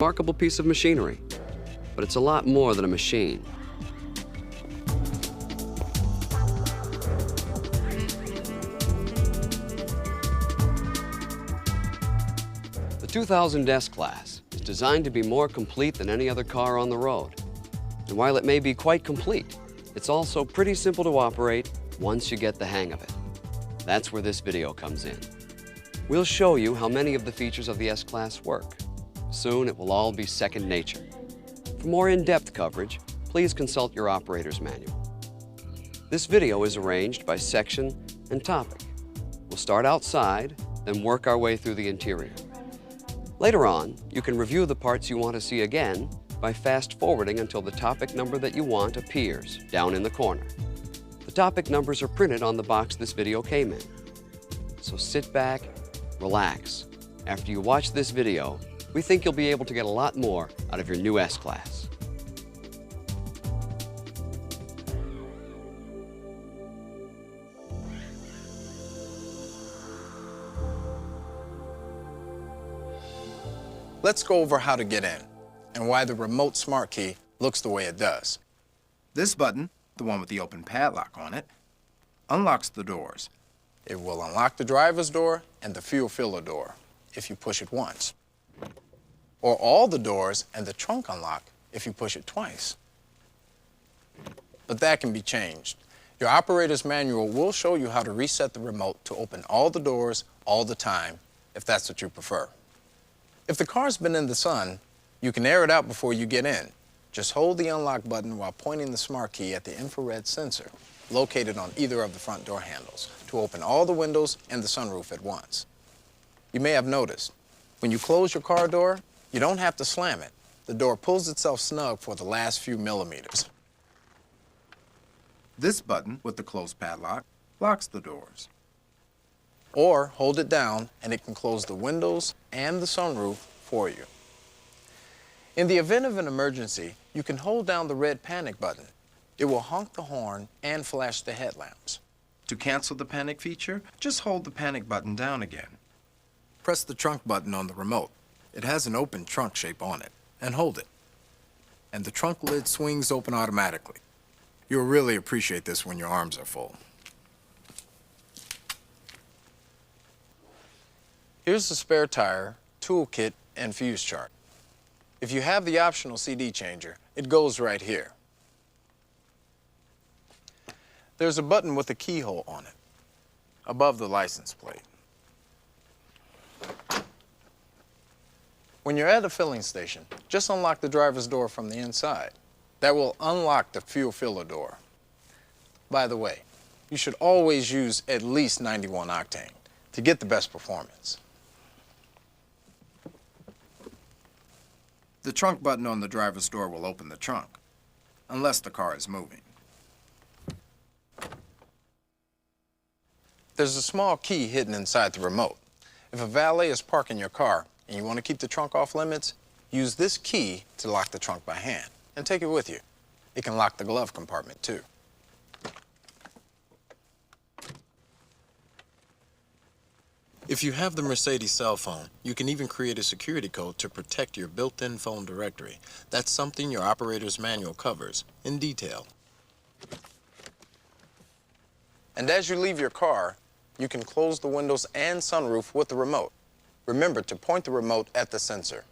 Remarkable piece of machinery, but it's a lot more than a machine. The 2000 S Class is designed to be more complete than any other car on the road. And while it may be quite complete, it's also pretty simple to operate once you get the hang of it. That's where this video comes in. We'll show you how many of the features of the S Class work. Soon it will all be second nature. For more in-depth coverage, please consult your operator's manual. This video is arranged by section and topic. We'll start outside, then work our way through the interior. Later on, you can review the parts you want to see again by fast-forwarding until the topic number that you want appears down in the corner. The topic numbers are printed on the box this video came in. So sit back, relax. After you watch this video, we think you'll be able to get a lot more out of your new S Class. Let's go over how to get in and why the remote smart key looks the way it does. This button, the one with the open padlock on it, unlocks the doors. It will unlock the driver's door and the fuel filler door if you push it once, or all the doors and the trunk unlock if you push it twice. But that can be changed. Your operator's manual will show you how to reset the remote to open all the doors all the time, if that's what you prefer. If the car's been in the sun, you can air it out before you get in. Just hold the unlock button while pointing the smart key at the infrared sensor located on either of the front door handles to open all the windows and the sunroof at once. You may have noticed, when you close your car door, you don't have to slam it. The door pulls itself snug for the last few millimeters. This button with the closed padlock locks the doors. Or hold it down and it can close the windows and the sunroof for you. In the event of an emergency, you can hold down the red panic button. It will honk the horn and flash the headlamps. To cancel the panic feature, just hold the panic button down again. Press the trunk button on the remote. It has an open trunk shape on it, and hold it. And the trunk lid swings open automatically. You'll really appreciate this when your arms are full. Here's the spare tire, toolkit, and fuse chart. If you have the optional CD changer, it goes right here. There's a button with a keyhole on it, above the license plate. When you're at a filling station, just unlock the driver's door from the inside. That will unlock the fuel filler door. By the way, you should always use at least 91 octane to get the best performance. The trunk button on the driver's door will open the trunk, unless the car is moving. There's a small key hidden inside the remote. If a valet is parking your car and you want to keep the trunk off limits, use this key to lock the trunk by hand and take it with you. It can lock the glove compartment too. If you have the Mercedes cell phone, you can even create a security code to protect your built-in phone directory. That's something your operator's manual covers in detail. And as you leave your car, you can close the windows and sunroof with the remote. Remember to point the remote at the sensor.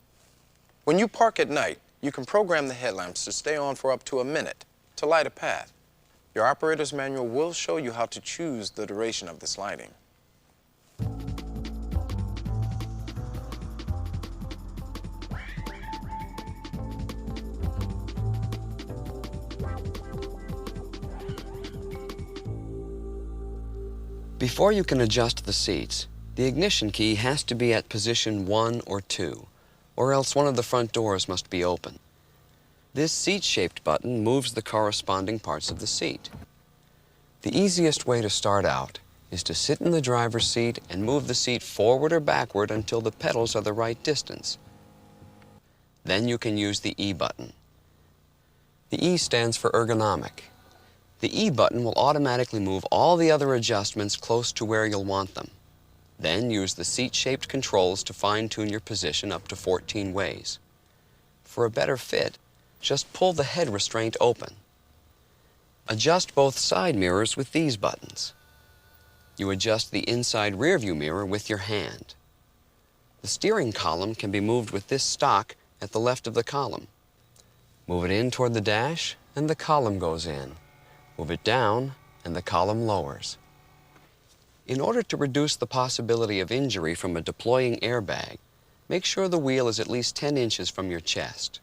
When you park at night, you can program the headlamps to stay on for up to a minute to light a path. Your operator's manual will show you how to choose the duration of this lighting. Before you can adjust the seats, the ignition key has to be at position 1 or 2, or else one of the front doors must be open. This seat-shaped button moves the corresponding parts of the seat. The easiest way to start out is to sit in the driver's seat and move the seat forward or backward until the pedals are the right distance. Then you can use the E button. The E stands for ergonomic. The E button will automatically move all the other adjustments close to where you'll want them. Then use the seat-shaped controls to fine-tune your position up to 14 ways. For a better fit, just pull the head restraint open. Adjust both side mirrors with these buttons. You adjust the inside rearview mirror with your hand. The steering column can be moved with this stock at the left of the column. Move it in toward the dash, and the column goes in. Move it down, and the column lowers. In order to reduce the possibility of injury from a deploying airbag, make sure the wheel is at least 10 inches from your chest.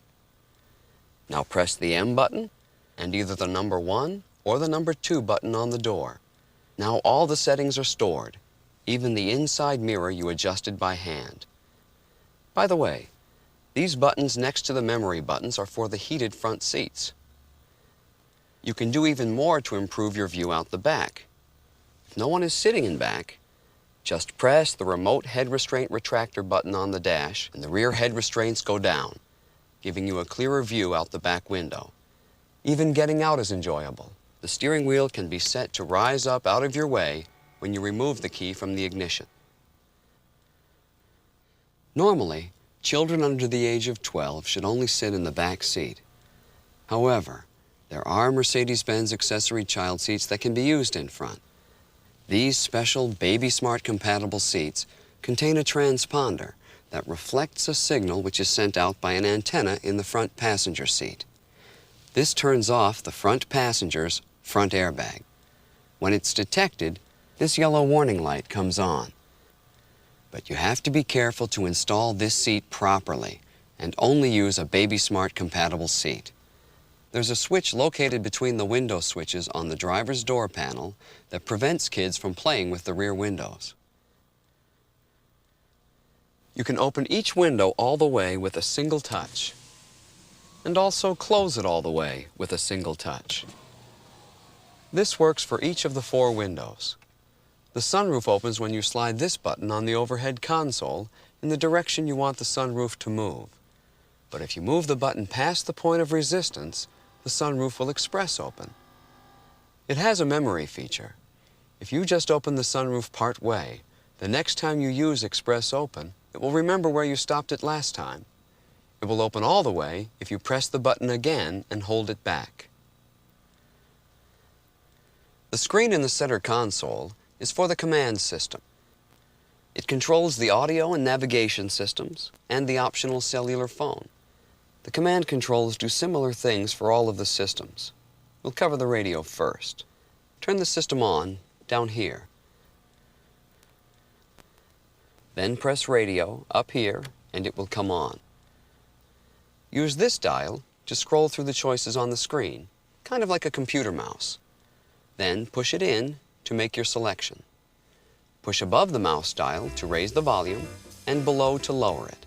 Now press the M button and either the number 1 or the number 2 button on the door. Now all the settings are stored, even the inside mirror you adjusted by hand. By the way, these buttons next to the memory buttons are for the heated front seats. You can do even more to improve your view out the back. If no one is sitting in back, just press the remote head restraint retractor button on the dash and the rear head restraints go down, giving you a clearer view out the back window. Even getting out is enjoyable. The steering wheel can be set to rise up out of your way when you remove the key from the ignition. Normally, children under the age of 12 should only sit in the back seat. However, there are Mercedes-Benz accessory child seats that can be used in front. These special Baby Smart compatible seats contain a transponder that reflects a signal which is sent out by an antenna in the front passenger seat. This turns off the front passenger's front airbag. When it's detected, this yellow warning light comes on. But you have to be careful to install this seat properly and only use a Baby Smart compatible seat. There's a switch located between the window switches on the driver's door panel that prevents kids from playing with the rear windows. You can open each window all the way with a single touch, and also close it all the way with a single touch. This works for each of the 4 windows. The sunroof opens when you slide this button on the overhead console in the direction you want the sunroof to move. But if you move the button past the point of resistance, the sunroof will express open. It has a memory feature. If you just open the sunroof part way, the next time you use express open, it will remember where you stopped it last time. It will open all the way if you press the button again and hold it back. The screen in the center console is for the command system. It controls the audio and navigation systems and the optional cellular phone. The command controls do similar things for all of the systems. We'll cover the radio first. Turn the system on down here. Then press radio up here and it will come on. Use this dial to scroll through the choices on the screen, kind of like a computer mouse. Then push it in to make your selection. Push above the mouse dial to raise the volume and below to lower it.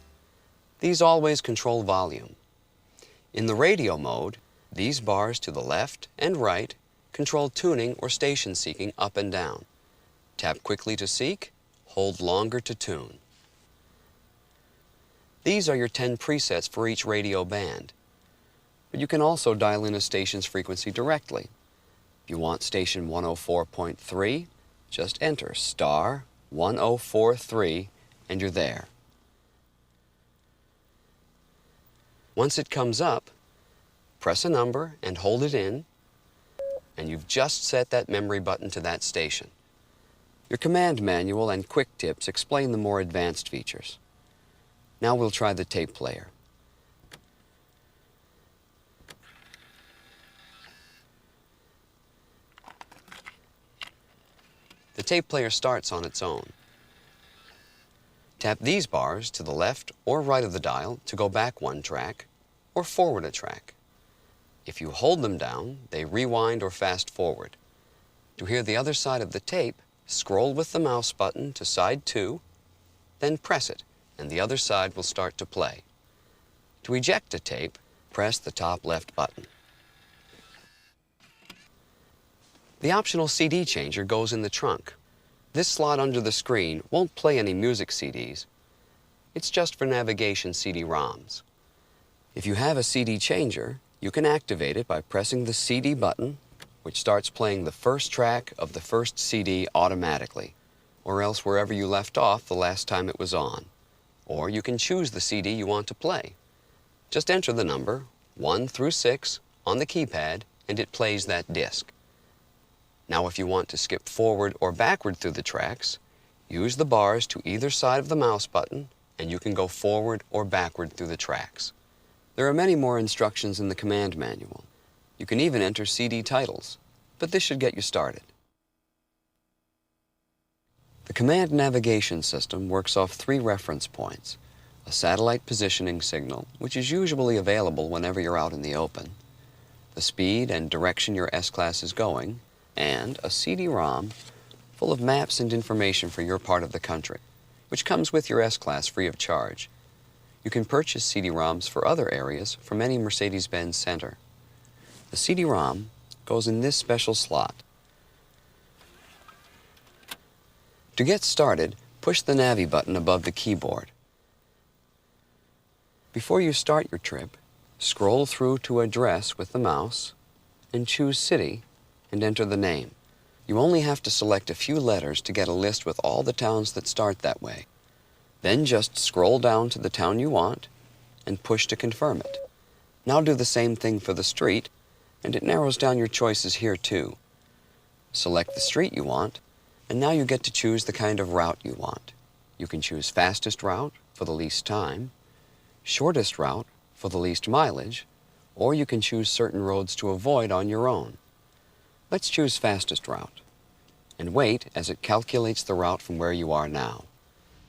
These always control volume. In the radio mode, these bars to the left and right control tuning or station seeking up and down. Tap quickly to seek, hold longer to tune. These are your 10 presets for each radio band. But you can also dial in a station's frequency directly. If you want station 104.3, just enter star 1043 and you're there. Once it comes up, press a number and hold it in, and you've just set that memory button to that station. Your command manual and quick tips explain the more advanced features. Now we'll try the tape player. The tape player starts on its own. Tap these bars to the left or right of the dial to go back 1 track or forward a track. If you hold them down, they rewind or fast forward. To hear the other side of the tape, scroll with the mouse button to side 2, then press it, and the other side will start to play. To eject a tape, press the top left button. The optional CD changer goes in the trunk. This slot under the screen won't play any music CDs. It's just for navigation CD-ROMs. If you have a CD changer, you can activate it by pressing the CD button, which starts playing the first track of the first CD automatically, or else wherever you left off the last time it was on. Or you can choose the CD you want to play. Just enter the number 1 through 6 on the keypad and it plays that disc. Now if you want to skip forward or backward through the tracks, use the bars to either side of the mouse button and you can go forward or backward through the tracks. There are many more instructions in the command manual. You can even enter CD titles, but this should get you started. The command navigation system works off 3 reference points: a satellite positioning signal, which is usually available whenever you're out in the open, the speed and direction your S-Class is going, and a CD-ROM full of maps and information for your part of the country, which comes with your S-Class free of charge. You can purchase CD-ROMs for other areas from any Mercedes-Benz center. The CD-ROM goes in this special slot. To get started, push the Navi button above the keyboard. Before you start your trip, scroll through to Address with the mouse and choose City and enter the name. You only have to select a few letters to get a list with all the towns that start that way. Then just scroll down to the town you want and push to confirm it. Now do the same thing for the street, and it narrows down your choices here too. Select the street you want, and now you get to choose the kind of route you want. You can choose fastest route for the least time, shortest route for the least mileage, or you can choose certain roads to avoid on your own. Let's choose fastest route, and wait as it calculates the route from where you are now.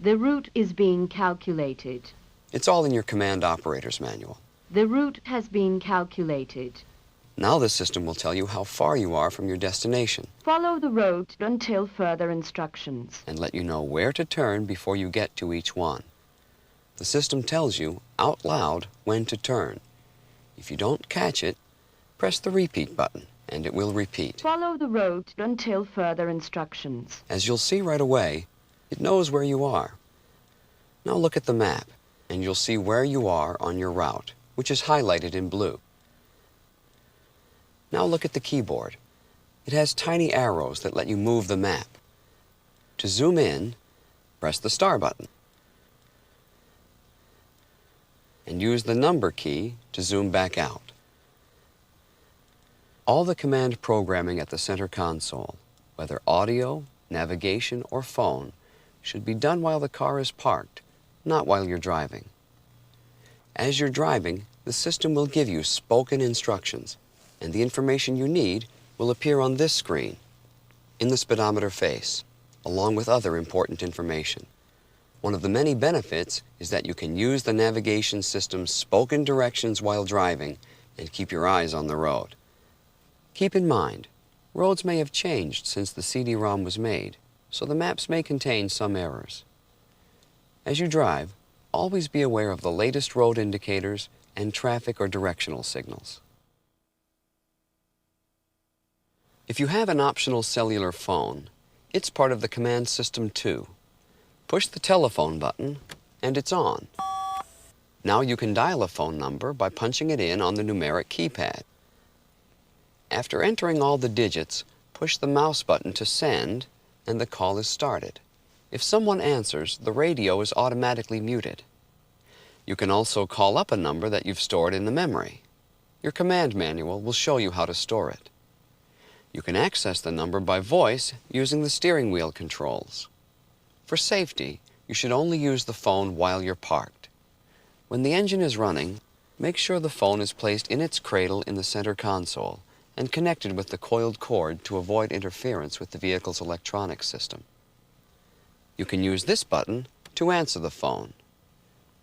The route is being calculated. It's all in your command operator's manual. The route has been calculated. Now the system will tell you how far you are from your destination Follow the road until further instructions. and let you know where to turn before you get to each one. The system tells you out loud when to turn. If you don't catch it, press the repeat button and it will repeat. Follow the road until further instructions. As you'll see right away, it knows where you are. Now look at the map and you'll see where you are on your route, which is highlighted in blue. Now look at the keyboard. It has tiny arrows that let you move the map. To zoom in, press the star button. And use the number key to zoom back out. All the command programming at the center console, whether audio, navigation, or phone, should be done while the car is parked, not while you're driving. As you're driving, the system will give you spoken instructions, and the information you need will appear on this screen, in the speedometer face, along with other important information. One of the many benefits is that you can use the navigation system's spoken directions while driving and keep your eyes on the road. Keep in mind, roads may have changed since the CD-ROM was made, so the maps may contain some errors. As you drive, always be aware of the latest road indicators and traffic or directional signals. If you have an optional cellular phone, it's part of the command system too. Push the telephone button and it's on. Now you can dial a phone number by punching it in on the numeric keypad. After entering all the digits, push the mouse button to send and the call is started. If someone answers, the radio is automatically muted. You can also call up a number that you've stored in the memory. Your command manual will show you how to store it. You can access the number by voice using the steering wheel controls. For safety, you should only use the phone while you're parked. When the engine is running, make sure the phone is placed in its cradle in the center console and connected with the coiled cord to avoid interference with the vehicle's electronics system. You can use this button to answer the phone.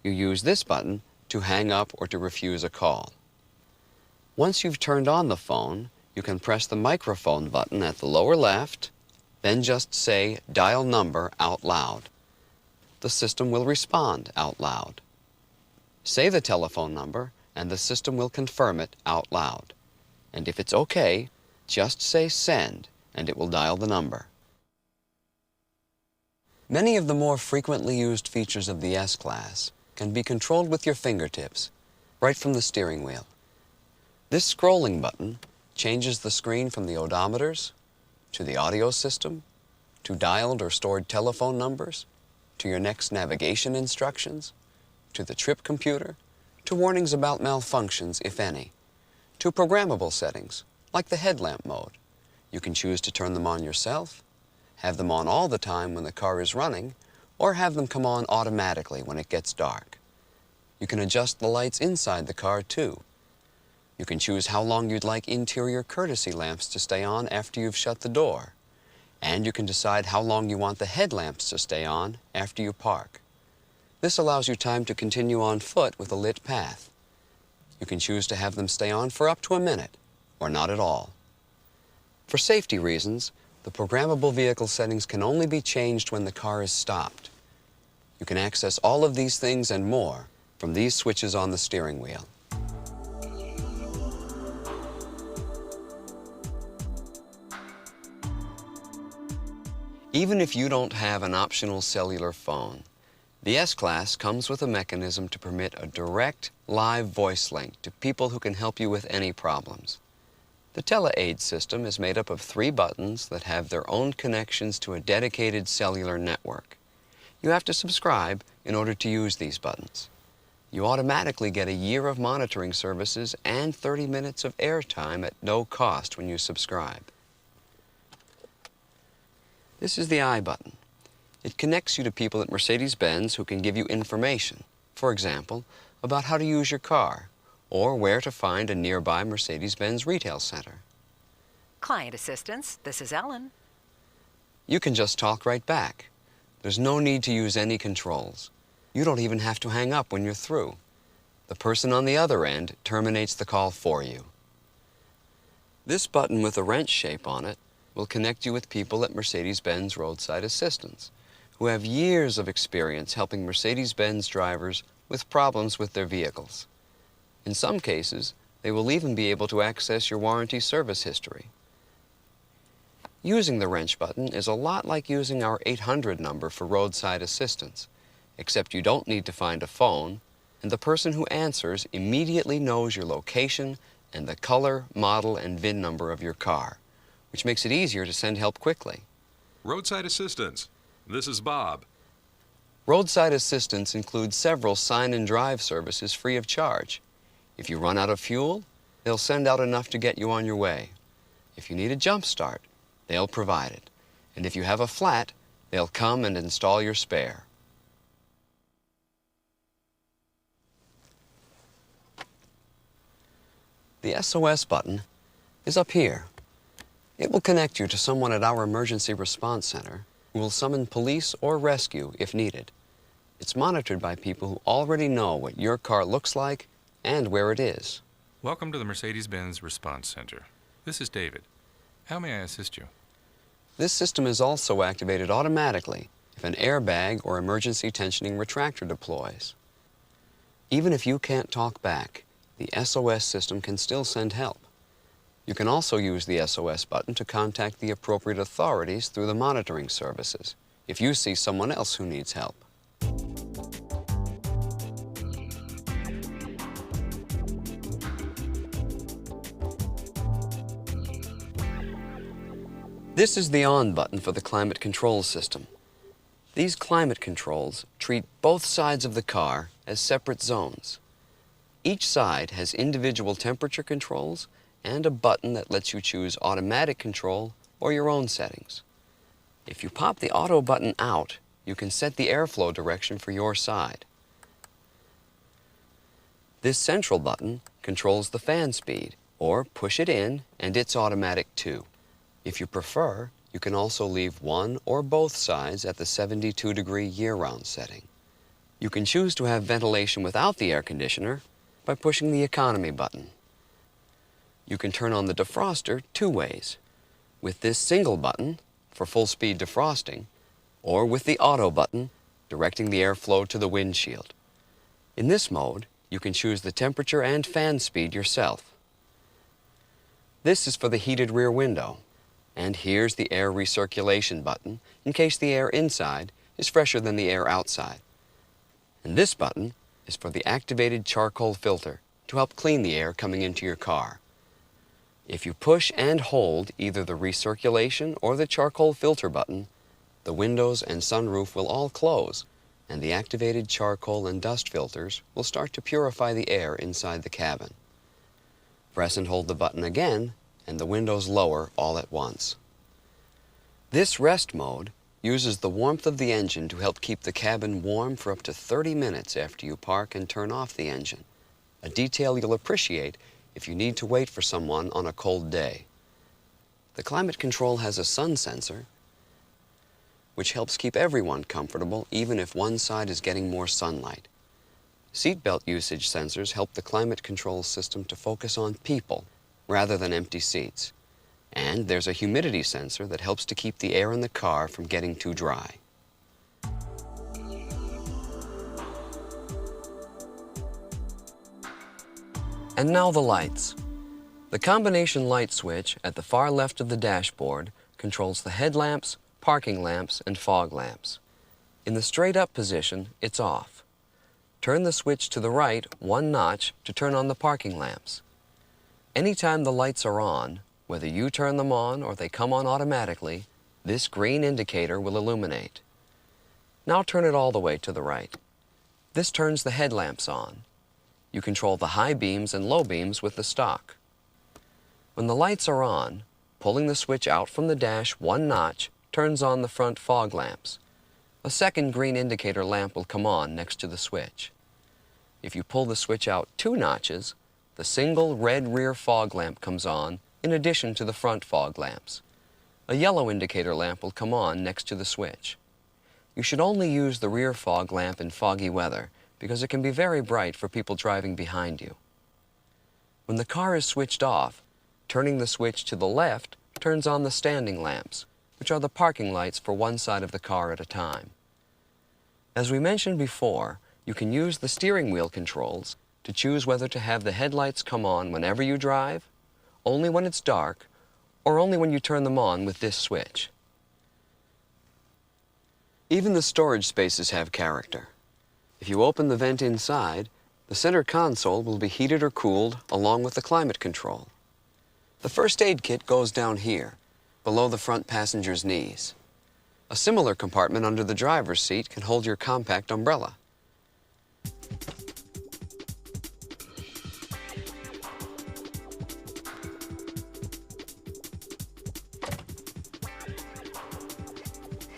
You use this button to hang up or to refuse a call. Once you've turned on the phone, you can press the microphone button at the lower left, then just say dial number out loud. The system will respond out loud. Say the telephone number and the system will confirm it out loud. And if it's okay, just say send and it will dial the number. Many of the more frequently used features of the S Class can be controlled with your fingertips, right from the steering wheel. This scrolling button changes the screen from the odometers, to the audio system, to dialed or stored telephone numbers, to your next navigation instructions, to the trip computer, to warnings about malfunctions, if any, to programmable settings, like the headlamp mode. You can choose to turn them on yourself, have them on all the time when the car is running, or have them come on automatically when it gets dark. You can adjust the lights inside the car, too. You can choose how long you'd like interior courtesy lamps to stay on after you've shut the door. And you can decide how long you want the headlamps to stay on after you park. This allows you time to continue on foot with a lit path. You can choose to have them stay on for up to a minute, or not at all. For safety reasons, the programmable vehicle settings can only be changed when the car is stopped. You can access all of these things and more from these switches on the steering wheel. Even if you don't have an optional cellular phone, the S-Class comes with a mechanism to permit a direct, live voice link to people who can help you with any problems. The TeleAid system is made up of 3 buttons that have their own connections to a dedicated cellular network. You have to subscribe in order to use these buttons. You automatically get a year of monitoring services and 30 minutes of airtime at no cost when you subscribe. This is the I button. It connects you to people at Mercedes-Benz who can give you information, for example, about how to use your car or where to find a nearby Mercedes-Benz retail center. Client assistance, this is Ellen. You can just talk right back. There's no need to use any controls. You don't even have to hang up when you're through. The person on the other end terminates the call for you. This button with a wrench shape on it will connect you with people at Mercedes-Benz Roadside Assistance, who have years of experience helping Mercedes-Benz drivers with problems with their vehicles. In some cases, they will even be able to access your warranty service history. Using the wrench button is a lot like using our 800 number for roadside assistance, except you don't need to find a phone, and the person who answers immediately knows your location and the color, model, and VIN number of your car, which makes it easier to send help quickly. Roadside assistance. This is Bob. Roadside assistance includes several sign and drive services free of charge. If you run out of fuel, they'll send out enough to get you on your way. If you need a jump start, they'll provide it. And if you have a flat, they'll come and install your spare. The SOS button is up here. It will connect you to someone at our emergency response center who will summon police or rescue if needed. It's monitored by people who already know what your car looks like and where it is. Welcome to the Mercedes-Benz Response Center. This is David. How may I assist you? This system is also activated automatically if an airbag or emergency tensioning retractor deploys. Even if you can't talk back, the SOS system can still send help. You can also use the SOS button to contact the appropriate authorities through the monitoring services if you see someone else who needs help. This is the on button for the climate control system. These climate controls treat both sides of the car as separate zones. Each side has individual temperature controls and a button that lets you choose automatic control or your own settings. If you pop the auto button out, you can set the airflow direction for your side. This central button controls the fan speed, or push it in and it's automatic too. If you prefer, you can also leave one or both sides at the 72-degree year-round setting. You can choose to have ventilation without the air conditioner by pushing the economy button. You can turn on the defroster 2 ways, with this single button for full-speed defrosting, or with the auto button directing the airflow to the windshield. In this mode, you can choose the temperature and fan speed yourself. This is for the heated rear window, and here's the air recirculation button in case the air inside is fresher than the air outside. And this button is for the activated charcoal filter to help clean the air coming into your car. If you push and hold either the recirculation or the charcoal filter button, the windows and sunroof will all close, and the activated charcoal and dust filters will start to purify the air inside the cabin. Press and hold the button again, and the windows lower all at once. This rest mode uses the warmth of the engine to help keep the cabin warm for up to 30 minutes after you park and turn off the engine, a detail you'll appreciate if you need to wait for someone on a cold day. The climate control has a sun sensor, which helps keep everyone comfortable even if one side is getting more sunlight. Seatbelt usage sensors help the climate control system to focus on people rather than empty seats. And there's a humidity sensor that helps to keep the air in the car from getting too dry. And now the lights. The combination light switch at the far left of the dashboard controls the headlamps, parking lamps, and fog lamps. In the straight-up position, it's off. Turn the switch to the right one notch to turn on the parking lamps. Anytime the lights are on, whether you turn them on or they come on automatically, this green indicator will illuminate. Now turn it all the way to the right. This turns the headlamps on. You control the high beams and low beams with the stalk. When the lights are on, pulling the switch out from the dash one notch turns on the front fog lamps. A second green indicator lamp will come on next to the switch. If you pull the switch out 2 notches, the single red rear fog lamp comes on in addition to the front fog lamps. A yellow indicator lamp will come on next to the switch. You should only use the rear fog lamp in foggy weather because it can be very bright for people driving behind you. When the car is switched off, turning the switch to the left turns on the standing lamps, which are the parking lights for one side of the car at a time. As we mentioned before, you can use the steering wheel controls to choose whether to have the headlights come on whenever you drive, only when it's dark, or only when you turn them on with this switch. Even the storage spaces have character. If you open the vent inside, the center console will be heated or cooled along with the climate control. The first aid kit goes down here, below the front passenger's knees. A similar compartment under the driver's seat can hold your compact umbrella.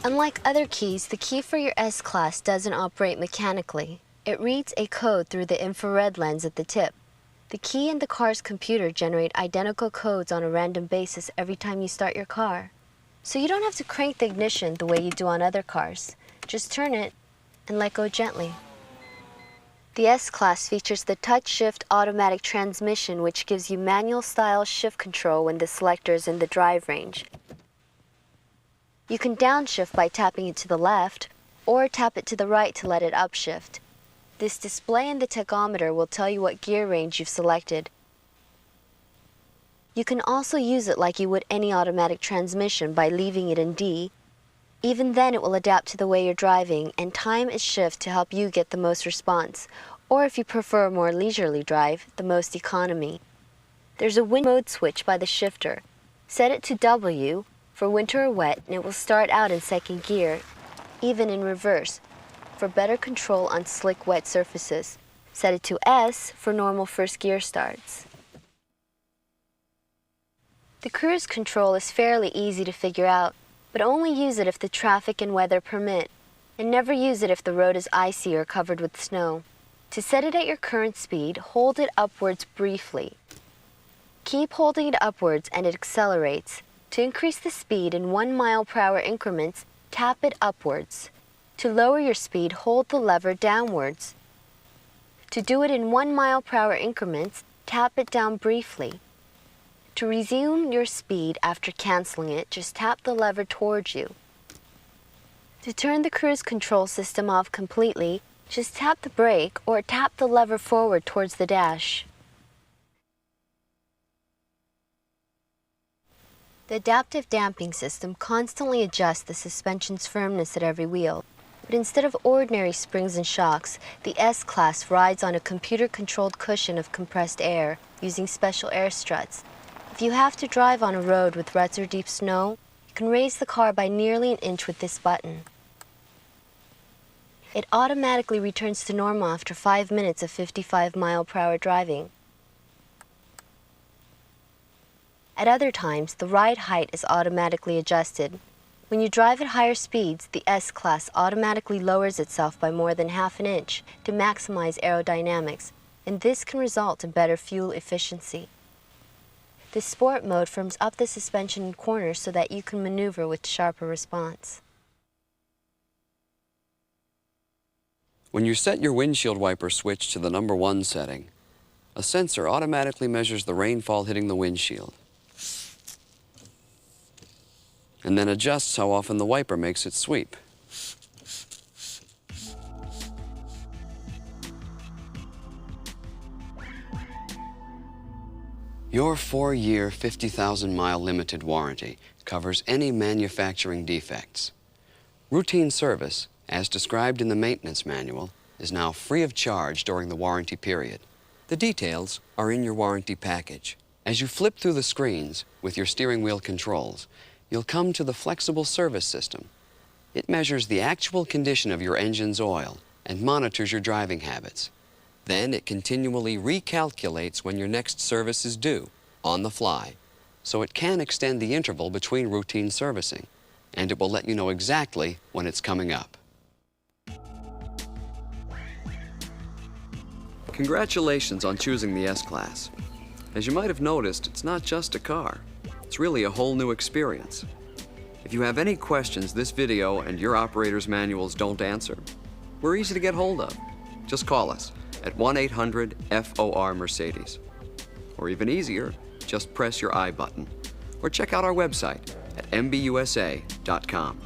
Unlike other keys, the key for your S Class doesn't operate mechanically. It reads a code through the infrared lens at the tip. The key and the car's computer generate identical codes on a random basis every time you start your car. So you don't have to crank the ignition the way you do on other cars. Just turn it and let go gently. The S Class features the touch shift automatic transmission, which gives you manual style shift control when the selector is in the drive range. You can downshift by tapping it to the left or tap it to the right to let it upshift. This display in the tachometer will tell you what gear range you've selected. You can also use it like you would any automatic transmission by leaving it in D. Even then it will adapt to the way you're driving and time its shift to help you get the most response, or if you prefer a more leisurely drive, the most economy. There's a wind mode switch by the shifter. Set it to W for winter or wet and it will start out in second gear, even in reverse, for better control on slick wet surfaces. Set it to S for normal first gear starts. The cruise control is fairly easy to figure out, but only use it if the traffic and weather permit, and never use it if the road is icy or covered with snow. To set it at your current speed, hold it upwards briefly. Keep holding it upwards and it accelerates. To increase the speed in 1 mile/hour increments, tap it upwards. To lower your speed, hold the lever downwards. To do it in 1 mile/hour increments, tap it down briefly. To resume your speed after canceling it, just tap the lever towards you. To turn the cruise control system off completely, just tap the brake or tap the lever forward towards the dash. The adaptive damping system constantly adjusts the suspension's firmness at every wheel. But instead of ordinary springs and shocks, the S Class rides on a computer-controlled cushion of compressed air using special air struts. If you have to drive on a road with ruts or deep snow, you can raise the car by nearly an inch with this button. It automatically returns to normal after 5 minutes of 55-mile-per-hour driving. At other times, the ride height is automatically adjusted. When you drive at higher speeds, the S Class automatically lowers itself by more than ½ an inch to maximize aerodynamics, and this can result in better fuel efficiency. The Sport mode firms up the suspension in corners so that you can maneuver with sharper response. When you set your windshield wiper switch to the number 1 setting, a sensor automatically measures the rainfall hitting the windshield, and then adjusts how often the wiper makes its sweep. Your 4-year, 50,000-mile limited warranty covers any manufacturing defects. Routine service, as described in the maintenance manual, is now free of charge during the warranty period. The details are in your warranty package. As you flip through the screens with your steering wheel controls, you'll come to the flexible service system. It measures the actual condition of your engine's oil and monitors your driving habits. Then it continually recalculates when your next service is due, on the fly, so it can extend the interval between routine servicing, and it will let you know exactly when it's coming up. Congratulations on choosing the S Class. As you might have noticed, it's not just a car. It's really a whole new experience. If you have any questions this video and your operator's manuals don't answer, we're easy to get hold of. Just call us at 1-800-FOR-MERCEDES. Or even easier, just press your I button. Or check out our website at mbusa.com.